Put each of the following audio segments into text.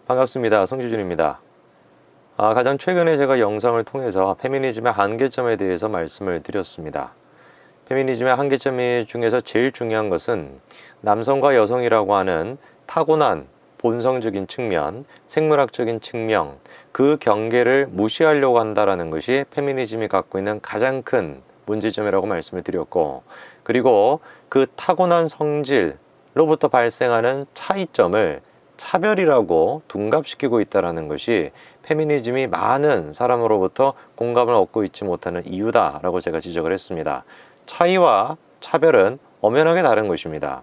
반갑습니다. 성지준입니다. 가장 최근에 제가 영상을 통해서 페미니즘의 한계점에 대해서 말씀을 드렸습니다. 페미니즘의 한계점 중에서 제일 중요한 것은 남성과 여성이라고 하는 타고난 본성적인 측면, 생물학적인 측면, 그 경계를 무시하려고 한다는 것이 페미니즘이 갖고 있는 가장 큰 문제점이라고 말씀을 드렸고, 그리고 그 타고난 성질로부터 발생하는 차이점을 차별이라고 둔갑시키고 있다는 것이 페미니즘이 많은 사람으로부터 공감을 얻고 있지 못하는 이유다라고 제가 지적을 했습니다. 차이와 차별은 엄연하게 다른 것입니다.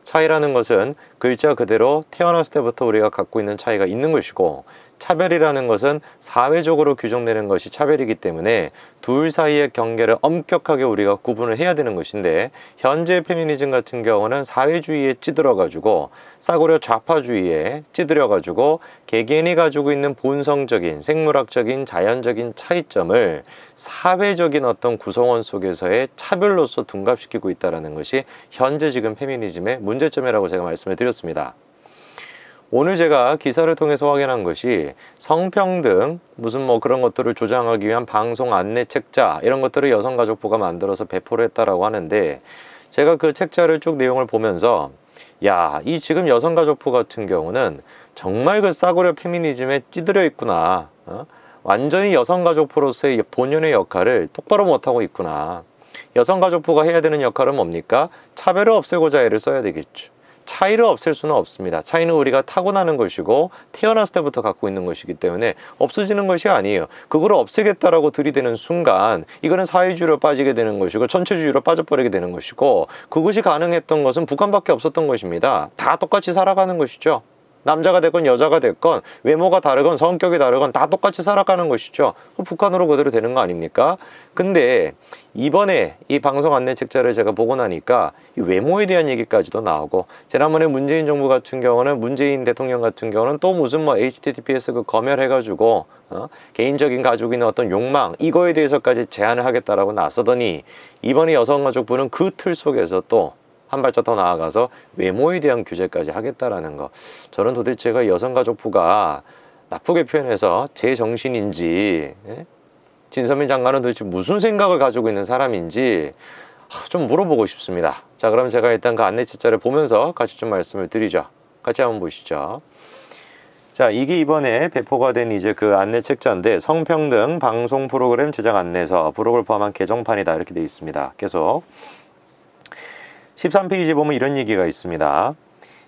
차이라는 것은 글자 그대로 태어났을 때부터 우리가 갖고 있는 차이가 있는 것이고, 차별이라는 것은 사회적으로 규정되는 것이 차별이기 때문에 둘 사이의 경계를 엄격하게 우리가 구분을 해야 되는 것인데, 현재 페미니즘 같은 경우는 사회주의에 찌들어가지고 싸구려 좌파주의에 찌들어가지고 개개인이 가지고 있는 본성적인 생물학적인 자연적인 차이점을 사회적인 어떤 구성원 속에서의 차별로서 둔갑시키고 있다는 것이 현재 지금 페미니즘의 문제점이라고 제가 말씀을 드렸습니다. 오늘 제가 기사를 통해서 확인한 것이 성평등 무슨 그런 것들을 조장하기 위한 방송 안내 책자, 이런 것들을 여성가족부가 만들어서 배포를 했다라고 하는데, 제가 그 책자를 쭉 내용을 보면서 이 지금 여성가족부 같은 경우는 정말 그 싸구려 페미니즘에 찌들어 있구나. 완전히 여성가족부로서의 본연의 역할을 똑바로 못하고 있구나. 여성가족부가 해야 되는 역할은 뭡니까? 차별을 없애고자 애를 써야 되겠죠. 차이를 없앨 수는 없습니다. 차이는 우리가 타고나는 것이고 태어났을 때부터 갖고 있는 것이기 때문에 없어지는 것이 아니에요. 그걸 없애겠다라고 들이대는 순간 이거는 사회주의로 빠지게 되는 것이고 전체주의로 빠져버리게 되는 것이고, 그것이 가능했던 것은 북한밖에 없었던 것입니다. 다 똑같이 살아가는 것이죠. 남자가 됐건 여자가 됐건 외모가 다르건 성격이 다르건 다 똑같이 살아가는 것이죠. 북한으로 그대로 되는 거 아닙니까? 근데 이번에 이 방송 안내 책자를 제가 보고 나니까 이 외모에 대한 얘기까지도 나오고, 지난번에 문재인 정부 같은 경우는, 문재인 대통령 같은 경우는 또 무슨 HTTPS 검열해가지고 개인적인 가지고 있는 어떤 욕망, 이거에 대해서까지 제한을 하겠다라고 나서더니, 이번에 여성가족부는 그 틀 속에서 또 한 발짝 더 나아가서 외모에 대한 규제까지 하겠다라는 거. 저는 도대체가 여성가족부가 나쁘게 표현해서 제정신인지, 진서민 장관은 도대체 무슨 생각을 가지고 있는 사람인지 좀 물어보고 싶습니다. 자, 그럼 제가 일단 그 안내 책자를 보면서 같이 좀 말씀을 드리죠. 같이 한번 보시죠. 자, 이게 이번에 배포가 된 이제 그 안내 책자인데, 성평등 방송 프로그램 제작 안내서 부록을 포함한 개정판이다, 이렇게 되어 있습니다. 계속 13페이지 보면 이런 얘기가 있습니다.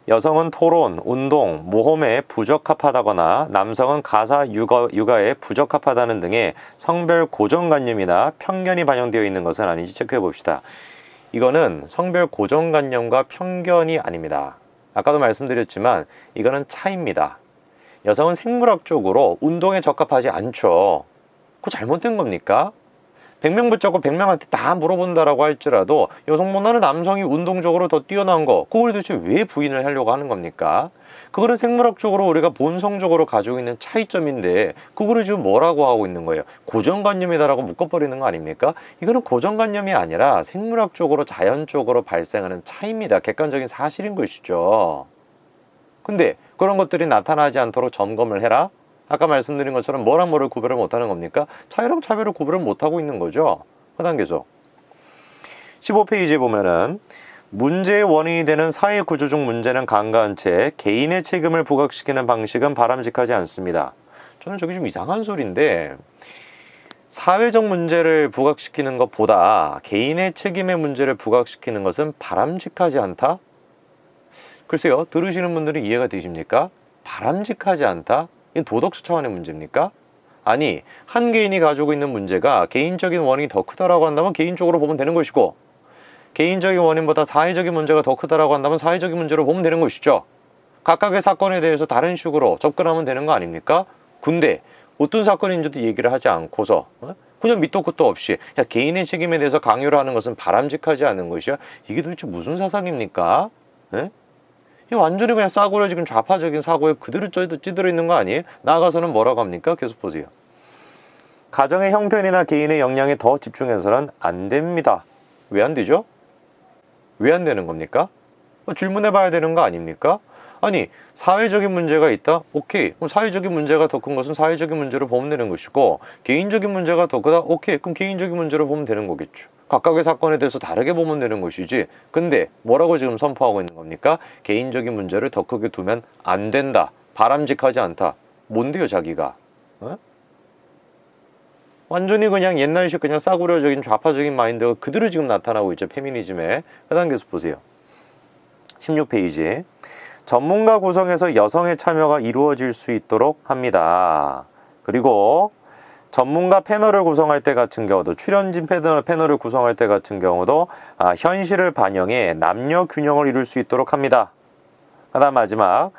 여성은 토론, 운동, 모험에 부적합하다거나 남성은 가사, 육아에 부적합하다는 등의 성별 고정관념이나 편견이 반영되어 있는 것은 아닌지 체크해 봅시다. 이거는 성별 고정관념과 편견이 아닙니다. 아까도 말씀드렸지만 이거는 차이입니다. 여성은 생물학적으로 운동에 적합하지 않죠. 그거 잘못된 겁니까? 100명 붙잡고 100명한테 다 물어본다라고 할지라도 여성보다는 남성이 운동적으로 더 뛰어난 거, 그걸 도대체 왜 부인을 하려고 하는 겁니까? 그거는 생물학적으로 우리가 본성적으로 가지고 있는 차이점인데, 그거를 지금 뭐라고 하고 있는 거예요? 고정관념이다라고 묶어버리는 거 아닙니까? 이거는 고정관념이 아니라 생물학적으로 자연적으로 발생하는 차이입니다. 객관적인 사실인 것이죠. 근데 그런 것들이 나타나지 않도록 점검을 해라? 아까 말씀드린 것처럼 뭐랑 뭐를 구별을 못하는 겁니까? 차이랑 차별을 구별을 못하고 있는 거죠. 그 다음 계속 15페이지에 보면은, 문제의 원인이 되는 사회 구조적 문제는 간과한 채 개인의 책임을 부각시키는 방식은 바람직하지 않습니다. 저는 저게 좀 이상한 소리인데, 사회적 문제를 부각시키는 것보다 개인의 책임의 문제를 부각시키는 것은 바람직하지 않다? 글쎄요, 들으시는 분들은 이해가 되십니까? 바람직하지 않다? 이건 도덕적 차원의 문제입니까? 아니, 한 개인이 가지고 있는 문제가 개인적인 원인이 더 크다라고 한다면 개인적으로 보면 되는 것이고, 개인적인 원인보다 사회적인 문제가 더 크다라고 한다면 사회적인 문제로 보면 되는 것이죠. 각각의 사건에 대해서 다른 식으로 접근하면 되는 거 아닙니까? 근데 어떤 사건인지도 얘기를 하지 않고서 그냥 밑도 끝도 없이 개인의 책임에 대해서 강요를 하는 것은 바람직하지 않은 것이야? 이게 도대체 무슨 사상입니까? 이 완전히 그냥 싸구려 지금 좌파적인 사고에 그대로 찌들어 있는 거 아니에요? 나아가서는 뭐라고 합니까? 계속 보세요. 가정의 형편이나 개인의 역량에 더 집중해서는 안 됩니다. 왜 안 되죠? 왜 안 되는 겁니까? 질문해 봐야 되는 거 아닙니까? 아니 사회적인 문제가 있다? 오케이. 그럼 사회적인 문제가 더 큰 것은 사회적인 문제로 보면 되는 것이고 개인적인 문제가 더 크다? 오케이. 그럼 개인적인 문제로 보면 되는 거겠죠. 각각의 사건에 대해서 다르게 보면 되는 것이지. 근데 뭐라고 지금 선포하고 있는 겁니까? 개인적인 문제를 더 크게 두면 안 된다. 바람직하지 않다. 뭔데요 자기가? 어? 완전히 그냥 옛날식 그냥 싸구려적인 좌파적인 마인드가 그대로 지금 나타나고 있죠. 페미니즘에. 그 단계에서 보세요. 16페이지. 전문가 구성에서 여성의 참여가 이루어질 수 있도록 합니다. 그리고 전문가 패널을 구성할 때 같은 경우도 출연진 패널을 구성할 때 같은 경우도 현실을 반영해 남녀 균형을 이룰 수 있도록 합니다. 그다음 마지막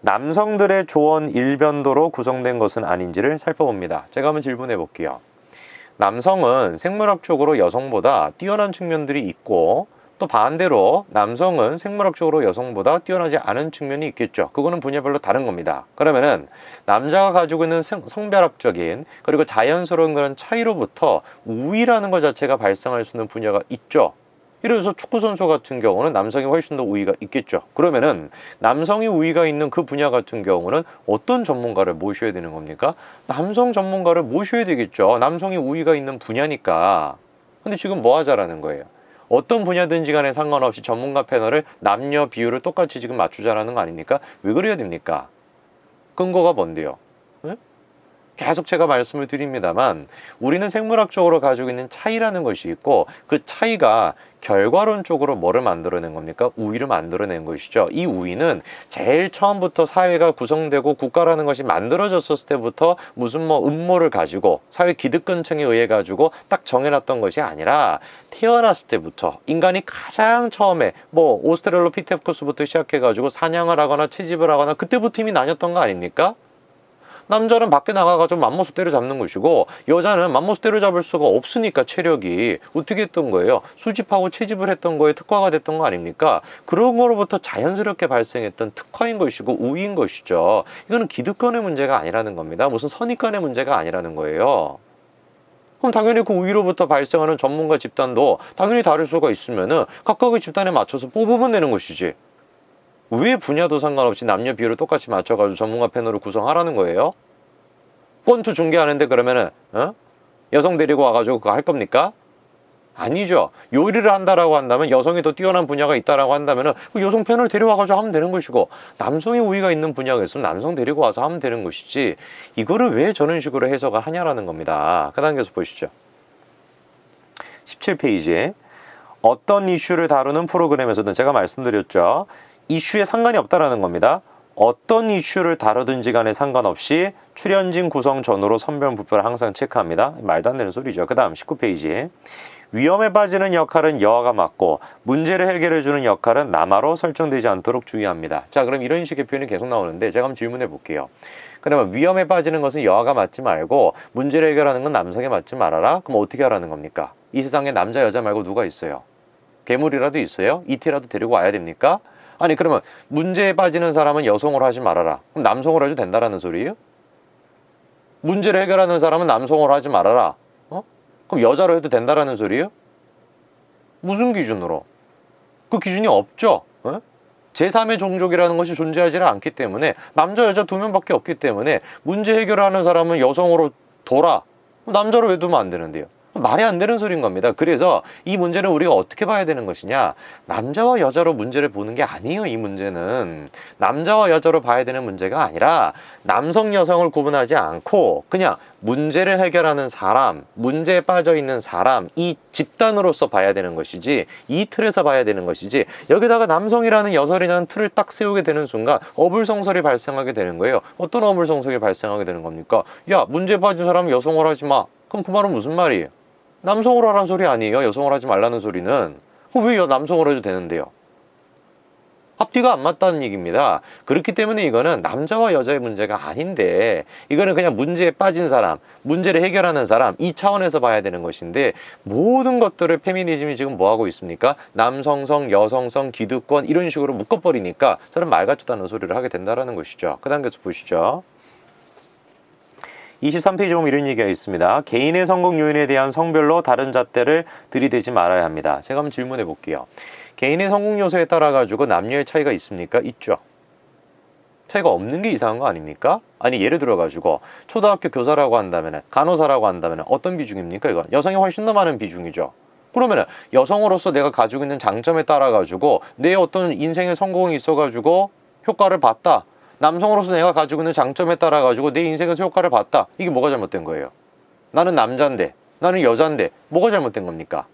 남성들의 조언 일변도로 구성된 것은 아닌지를 살펴봅니다. 제가 한번 질문해 볼게요. 남성은 생물학적으로 여성보다 뛰어난 측면들이 있고 또 반대로 남성은 생물학적으로 여성보다 뛰어나지 않은 측면이 있겠죠. 그거는 분야별로 다른 겁니다. 그러면은 남자가 가지고 있는 성별학적인 그리고 자연스러운 그런 차이로부터 우위라는 것 자체가 발생할 수 있는 분야가 있죠. 이래서 축구선수 같은 경우는 남성이 훨씬 더 우위가 있겠죠. 그러면은 남성이 우위가 있는 그 분야 같은 경우는 어떤 전문가를 모셔야 되는 겁니까? 남성 전문가를 모셔야 되겠죠. 남성이 우위가 있는 분야니까. 근데 지금 뭐 하자라는 거예요? 어떤 분야든지 간에 상관없이 전문가 패널을 남녀 비율을 똑같이 지금 맞추자라는 거 아닙니까? 왜 그래야 됩니까? 근거가 뭔데요? 네? 계속 제가 말씀을 드립니다만 우리는 생물학적으로 가지고 있는 차이라는 것이 있고 그 차이가 결과론적으로 뭐를 만들어낸 겁니까? 우위를 만들어낸 것이죠. 이 우위는 제일 처음부터 사회가 구성되고 국가라는 것이 만들어졌을 때부터 무슨 음모를 가지고 사회 기득권층에 의해 가지고 딱 정해놨던 것이 아니라 태어났을 때부터 인간이 가장 처음에 오스트랄로피테쿠스부터 시작해 가지고 사냥을 하거나 채집을 하거나 그때부터 이미 나뉘었던 거 아닙니까? 남자는 밖에 나가가지고 맘모스 때려잡는 것이고 여자는 맘모스 때려잡을 수가 없으니까 체력이 어떻게 했던 거예요? 수집하고 채집을 했던 거에 특화가 됐던 거 아닙니까? 그런 거로부터 자연스럽게 발생했던 특화인 것이고 우위인 것이죠. 이거는 기득권의 문제가 아니라는 겁니다. 무슨 선입관의 문제가 아니라는 거예요. 그럼 당연히 그 우위로부터 발생하는 전문가 집단도 당연히 다를 수가 있으면은 각각의 집단에 맞춰서 뽑으면 되는 것이지. 왜 분야도 상관없이 남녀 비율을 똑같이 맞춰가지고 전문가 패널을 구성하라는 거예요? 권투 중계하는데 그러면은 여성 데리고 와가지고 그거 할 겁니까? 아니죠. 요리를 한다라고 한다면 여성이 더 뛰어난 분야가 있다라고 한다면은 그 여성 패널 데려와가지고 하면 되는 것이고 남성의 우위가 있는 분야가 있으면 남성 데리고 와서 하면 되는 것이지 이거를 왜 저런 식으로 해석을 하냐라는 겁니다. 그 단계에서 보시죠. 17페이지에 어떤 이슈를 다루는 프로그램에서든 제가 말씀드렸죠. 이슈에 상관이 없다라는 겁니다. 어떤 이슈를 다루든지 간에 상관없이 출연진 구성 전후로 선별부표를 항상 체크합니다. 말도 안 되는 소리죠. 그 다음 19페이지에 위험에 빠지는 역할은 여아가 맡고 문제를 해결해주는 역할은 남아로 설정되지 않도록 주의합니다. 자, 그럼 이런 식의 표현이 계속 나오는데 제가 한번 질문해 볼게요. 그러면 위험에 빠지는 것은 여아가 맡지 말고 문제를 해결하는 건 남성에 맡지 말아라? 그럼 어떻게 하라는 겁니까? 이 세상에 남자 여자 말고 누가 있어요? 괴물이라도 있어요? 이티라도 데리고 와야 됩니까? 아니 그러면 문제에 빠지는 사람은 여성으로 하지 말아라. 그럼 남성으로 해도 된다라는 소리예요? 문제를 해결하는 사람은 남성으로 하지 말아라. 그럼 여자로 해도 된다라는 소리예요? 무슨 기준으로? 그 기준이 없죠. 제3의 종족이라는 것이 존재하지 않기 때문에 남자 여자 두 명밖에 없기 때문에 문제 해결하는 사람은 여성으로 둬라. 남자로 왜 두면 안 되는데요? 말이 안 되는 소리인 겁니다. 그래서 이 문제는 우리가 어떻게 봐야 되는 것이냐, 남자와 여자로 문제를 보는 게 아니에요. 이 문제는 남자와 여자로 봐야 되는 문제가 아니라 남성 여성을 구분하지 않고 그냥 문제를 해결하는 사람, 문제에 빠져 있는 사람, 이 집단으로서 봐야 되는 것이지, 이 틀에서 봐야 되는 것이지, 여기다가 남성이라는 여성이라는 틀을 딱 세우게 되는 순간 어불성설이 발생하게 되는 거예요. 어떤 어불성설이 발생하게 되는 겁니까? 야, 문제에 빠진 사람은 여성으로 하지 마. 그럼 그 말은 무슨 말이에요? 남성으로 하라는 소리 아니에요. 여성으로 하지 말라는 소리는. 왜 남성으로 해도 되는데요? 앞뒤가 안 맞다는 얘기입니다. 그렇기 때문에 이거는 남자와 여자의 문제가 아닌데 이거는 그냥 문제에 빠진 사람, 문제를 해결하는 사람, 이 차원에서 봐야 되는 것인데 모든 것들을 페미니즘이 지금 뭐하고 있습니까? 남성성, 여성성, 기득권 이런 식으로 묶어버리니까 저는 말 같지도 않은 소리를 하게 된다는 것이죠. 그 단계에서 보시죠. 23페이지 보면 이런 얘기가 있습니다. 개인의 성공 요인에 대한 성별로 다른 잣대를 들이대지 말아야 합니다. 제가 한번 질문해 볼게요. 개인의 성공 요소에 따라 가지고 남녀의 차이가 있습니까? 있죠. 차이가 없는 게 이상한 거 아닙니까? 아니 예를 들어가지고 초등학교 교사라고 한다면 간호사라고 한다면 어떤 비중입니까? 이건 여성이 훨씬 더 많은 비중이죠. 그러면은 여성으로서 내가 가지고 있는 장점에 따라 가지고 내 어떤 인생의 성공이 있어 가지고 효과를 봤다. 남성으로서 내가 가지고 있는 장점에 따라 가지고 내 인생에서 효과를 봤다. 이게 뭐가 잘못된 거예요? 나는 남자인데 나는 여자인데 뭐가 잘못된 겁니까?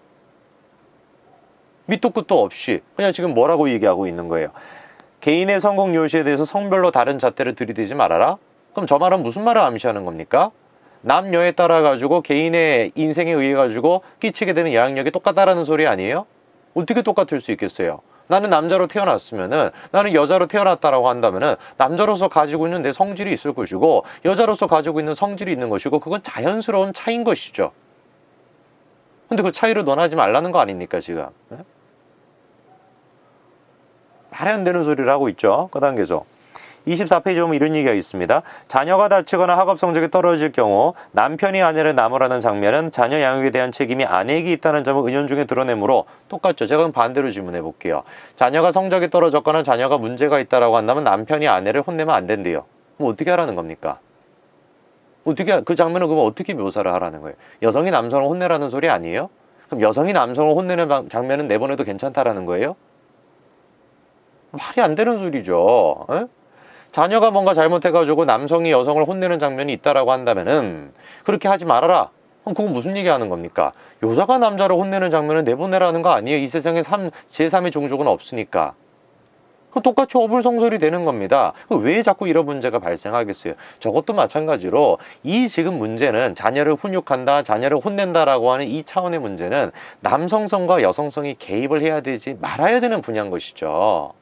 밑도 끝도 없이 그냥 지금 뭐라고 얘기하고 있는 거예요? 개인의 성공 요시에 대해서 성별로 다른 잣대를 들이대지 말아라? 그럼 저 말은 무슨 말을 암시하는 겁니까? 남녀에 따라 가지고 개인의 인생에 의해 가지고 끼치게 되는 영향력이 똑같다라는 소리 아니에요? 어떻게 똑같을 수 있겠어요? 나는 남자로 태어났으면은 나는 여자로 태어났다라고 한다면은 남자로서 가지고 있는 내 성질이 있을 것이고 여자로서 가지고 있는 성질이 있는 것이고 그건 자연스러운 차이인 것이죠. 근데 그 차이를 논하지 말라는 거 아닙니까 지금? 네? 말이 안 되는 소리를 하고 있죠. 그 단계에서 24페이지 보면 이런 얘기가 있습니다. 자녀가 다치거나 학업 성적이 떨어질 경우 남편이 아내를 나무라는 장면은 자녀 양육에 대한 책임이 아내에게 있다는 점을 은연중에 드러내므로 똑같죠. 제가 그럼 반대로 질문해 볼게요. 자녀가 성적이 떨어졌거나 자녀가 문제가 있다라고 한다면 남편이 아내를 혼내면 안 된대요. 그럼 어떻게 하라는 겁니까? 어떻게 그 장면을 그럼 어떻게 묘사를 하라는 거예요? 여성이 남성을 혼내라는 소리 아니에요? 그럼 여성이 남성을 혼내는 장면은 내보내도 괜찮다라는 거예요? 말이 안 되는 소리죠. 에? 자녀가 뭔가 잘못해가지고 남성이 여성을 혼내는 장면이 있다라고 한다면은 그렇게 하지 말아라. 그럼 그건 무슨 얘기하는 겁니까? 여자가 남자를 혼내는 장면을 내보내라는 거 아니에요? 이 세상에 제3의 종족은 없으니까. 똑같이 어불성설이 되는 겁니다. 왜 자꾸 이런 문제가 발생하겠어요? 저것도 마찬가지로 이 지금 문제는 자녀를 훈육한다, 자녀를 혼낸다라고 하는 이 차원의 문제는 남성성과 여성성이 개입을 해야 되지 말아야 되는 분야인 것이죠.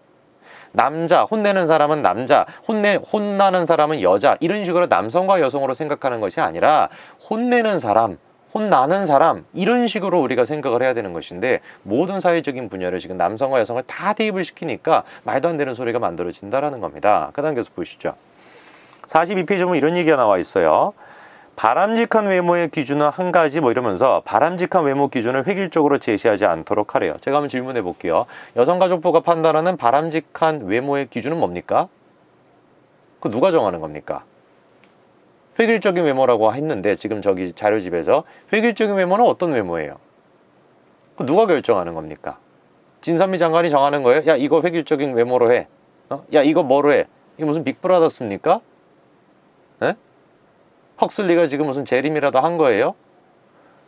남자, 혼내는 사람은 남자, 혼나는 사람은 여자 이런 식으로 남성과 여성으로 생각하는 것이 아니라 혼내는 사람, 혼나는 사람 이런 식으로 우리가 생각을 해야 되는 것인데 모든 사회적인 분야를 지금 남성과 여성을 다 대입을 시키니까 말도 안 되는 소리가 만들어진다라는 겁니다. 그 단계에서 보시죠. 42페이지 보면 이런 얘기가 나와 있어요. 바람직한 외모의 기준은 한 가지 뭐 이러면서 바람직한 외모 기준을 획일적으로 제시하지 않도록 하래요. 제가 한번 질문해 볼게요. 여성가족부가 판단하는 바람직한 외모의 기준은 뭡니까? 그 누가 정하는 겁니까? 획일적인 외모라고 했는데 지금 저기 자료집에서 획일적인 외모는 어떤 외모예요? 그 누가 결정하는 겁니까? 진선미 장관이 정하는 거예요? 야 이거 획일적인 외모로 해. 야 이거 뭐로 해? 이게 무슨 빅브라더스입니까? 에? 헉슬리가 지금 무슨 재림이라도 한 거예요?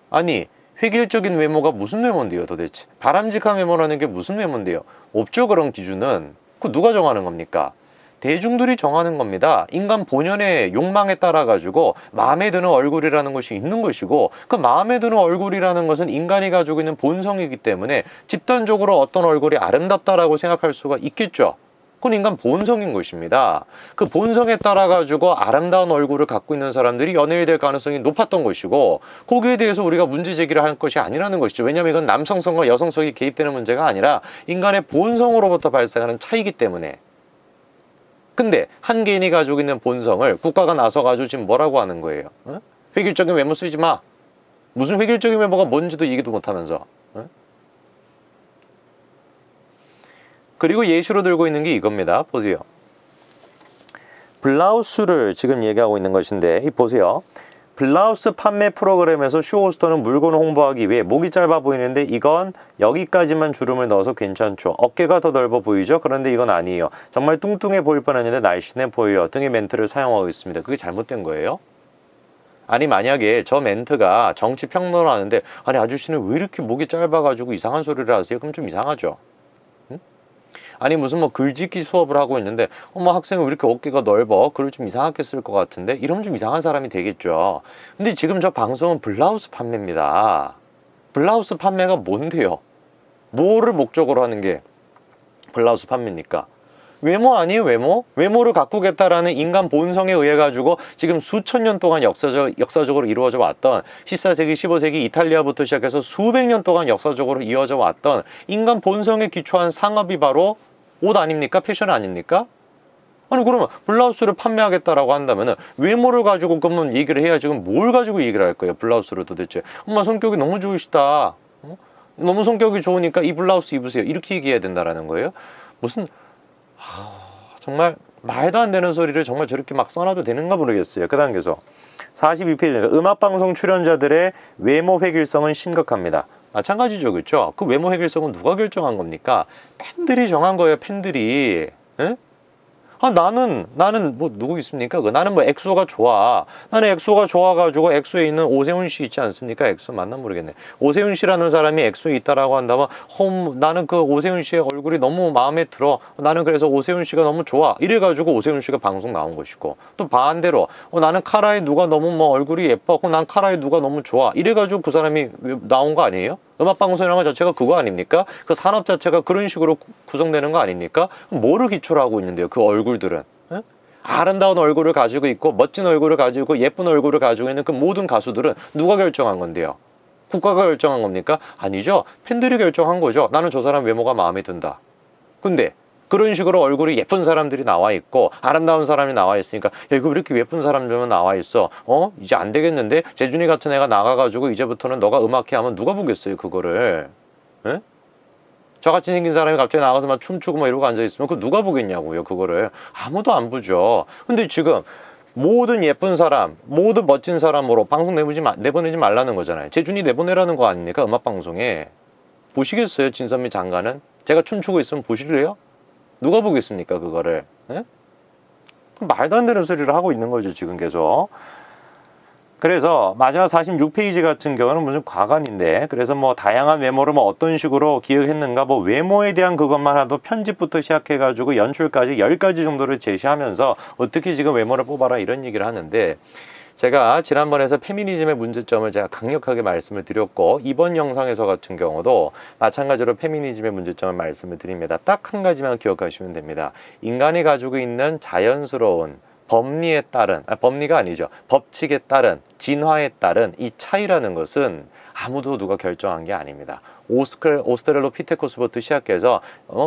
아니 획일적인 외모가 무슨 외모인데요 도대체? 바람직한 외모라는 게 무슨 외모인데요? 없죠 그런 기준은. 그 누가 정하는 겁니까? 대중들이 정하는 겁니다. 인간 본연의 욕망에 따라 가지고 마음에 드는 얼굴이라는 것이 있는 것이고 그 마음에 드는 얼굴이라는 것은 인간이 가지고 있는 본성이기 때문에 집단적으로 어떤 얼굴이 아름답다라고 생각할 수가 있겠죠. 그건 인간 본성인 것입니다. 그 본성에 따라 가지고 아름다운 얼굴을 갖고 있는 사람들이 연예인이 될 가능성이 높았던 것이고 거기에 대해서 우리가 문제 제기를 할 것이 아니라는 것이죠. 왜냐하면 이건 남성성과 여성성이 개입되는 문제가 아니라 인간의 본성으로부터 발생하는 차이기 때문에. 근데 한 개인이 가지고 있는 본성을 국가가 나서가지고 지금 뭐라고 하는 거예요? 어? 획일적인 외모 쓰지 마. 무슨 획일적인 외모가 뭔지도 얘기도 못하면서. 어? 그리고 예시로 들고 있는 게 이겁니다. 보세요. 블라우스를 지금 얘기하고 있는 것인데 보세요. 블라우스 판매 프로그램에서 쇼호스터는 물건을 홍보하기 위해 목이 짧아 보이는데 이건 여기까지만 주름을 넣어서 괜찮죠. 어깨가 더 넓어 보이죠? 그런데 이건 아니에요. 정말 뚱뚱해 보일 뻔했는데 날씬해 보여요. 등의 멘트를 사용하고 있습니다. 그게 잘못된 거예요? 아니 만약에 저 멘트가 정치 평론을 하는데 아니 아저씨는 왜 이렇게 목이 짧아가지고 이상한 소리를 하세요? 그럼 좀 이상하죠. 아니 무슨 뭐 글짓기 수업을 하고 있는데 어머 학생은 왜 이렇게 어깨가 넓어? 글을 좀 이상하게 쓸 것 같은데 이러면 좀 이상한 사람이 되겠죠. 근데 지금 저 방송은 블라우스 판매입니다. 블라우스 판매가 뭔데요? 뭐를 목적으로 하는 게 블라우스 판매입니까? 외모 아니에요 외모? 외모를 가꾸겠다라는 인간 본성에 의해 가지고 지금 수천 년 동안 역사적으로 이루어져 왔던 14세기 15세기 이탈리아부터 시작해서 수백 년 동안 역사적으로 이어져 왔던 인간 본성에 기초한 상업이 바로 옷 아닙니까? 패션 아닙니까? 아니 그러면 블라우스를 판매하겠다라고 한다면은 외모를 가지고 그러면 얘기를 해야 지금 뭘 가지고 얘기를 할 거예요 블라우스를 도대체. 엄마 성격이 너무 좋으시다. 너무 성격이 좋으니까 이 블라우스 입으세요. 이렇게 얘기해야 된다라는 거예요. 무슨 정말 말도 안 되는 소리를 정말 저렇게 막 써놔도 되는가 모르겠어요. 그 다음 계속 42페이지 음악방송 출연자들의 외모 획일성은 심각합니다. 마찬가지죠, 그렇죠? 그 외모 획일성은 누가 결정한 겁니까? 팬들이 정한 거예요. 팬들이. 에? 나는 뭐 누구 있습니까? 나는 뭐 엑소가 좋아. 나는 엑소가 좋아가지고 엑소에 있는 오세훈 씨 있지 않습니까? 엑소 맞나 모르겠네. 오세훈 씨라는 사람이 엑소에 있다라고 한다면 나는 그 오세훈 씨의 얼굴이 너무 마음에 들어. 나는 그래서 오세훈 씨가 너무 좋아. 이래가지고 오세훈 씨가 방송 나온 것이고, 또 반대로 나는 카라의 누가 너무 뭐 얼굴이 예뻐. 난 카라의 누가 너무 좋아. 이래가지고 그 사람이 나온 거 아니에요? 음악방송이라는 것 자체가 그거 아닙니까? 그 산업 자체가 그런 식으로 구성되는 거 아닙니까? 뭐를 기초로 하고 있는데요, 그 얼굴들은? 에? 아름다운 얼굴을 가지고 있고 멋진 얼굴을 가지고 있고 예쁜 얼굴을 가지고 있는 그 모든 가수들은 누가 결정한 건데요? 국가가 결정한 겁니까? 아니죠. 팬들이 결정한 거죠. 나는 저 사람 외모가 마음에 든다. 근데 그런 식으로 얼굴이 예쁜 사람들이 나와 있고 아름다운 사람이 나와 있으니까 야, 이거 왜 이렇게 예쁜 사람들만 나와 있어? 이제 안 되겠는데? 재준이 같은 애가 나가가지고 이제부터는 너가 음악회 하면 누가 보겠어요, 그거를? 에? 저같이 생긴 사람이 갑자기 나가서 막 춤추고 막 이러고 앉아있으면 그거 누가 보겠냐고요, 그거를. 아무도 안 보죠. 근데 지금 모든 예쁜 사람, 모든 멋진 사람으로 방송 내보내지 말라는 거잖아요. 재준이 내보내라는 거 아닙니까, 음악방송에. 보시겠어요, 진선미 장관은? 제가 춤추고 있으면 보실래요? 누가 보겠습니까, 그거를? 에? 말도 안 되는 소리를 하고 있는 거죠, 지금 계속. 그래서 마지막 46페이지 같은 경우는 무슨 과관인데, 그래서 뭐 다양한 외모를 뭐 어떤 식으로 기획했는가, 뭐 외모에 대한 그것만 하도 편집부터 시작해가지고 연출까지 10가지 정도를 제시하면서 어떻게 지금 외모를 뽑아라 이런 얘기를 하는데, 제가 지난번에서 페미니즘의 문제점을 제가 강력하게 말씀을 드렸고, 이번 영상에서 같은 경우도 마찬가지로 페미니즘의 문제점을 말씀을 드립니다. 딱 한 가지만 기억하시면 됩니다. 인간이 가지고 있는 자연스러운 법리에 따른, 법리가 아니죠. 법칙에 따른, 진화에 따른 이 차이라는 것은 아무도 누가 결정한 게 아닙니다. 오스트랄로피테쿠스부터 시작해서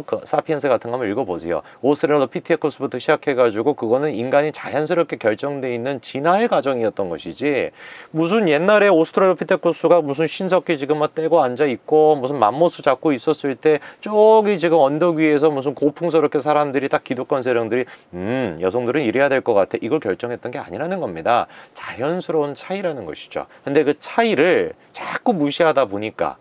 그 사피엔스 같은 거 한번 읽어보세요. 오스트랄로피테쿠스부터 시작해가지고 그거는 인간이 자연스럽게 결정돼 있는 진화의 과정이었던 것이지, 무슨 옛날에 오스트랄로피테쿠스가 무슨 신석기 지금 막 떼고 앉아 있고 무슨 맘모스 잡고 있었을 때 저기 지금 언덕 위에서 무슨 고풍스럽게 사람들이 딱 기득권 세력들이 여성들은 이래야 될 것 같아, 이걸 결정했던 게 아니라는 겁니다. 자연스러운 차이라는 것이죠. 근데 그 차이를 자꾸 무시하다 보니까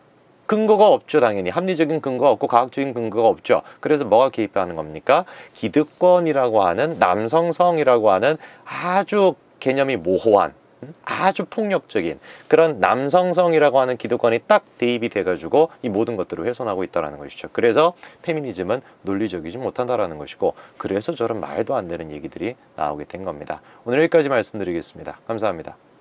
근거가 없죠. 당연히 합리적인 근거가 없고 과학적인 근거가 없죠. 그래서 뭐가 개입하는 겁니까? 기득권이라고 하는, 남성성이라고 하는 아주 개념이 모호한, 아주 폭력적인 그런 남성성이라고 하는 기득권이 딱 대입이 돼가지고 이 모든 것들을 훼손하고 있다는 것이죠. 그래서 페미니즘은 논리적이지 못한다라는 것이고, 그래서 저런 말도 안 되는 얘기들이 나오게 된 겁니다. 오늘 여기까지 말씀드리겠습니다. 감사합니다.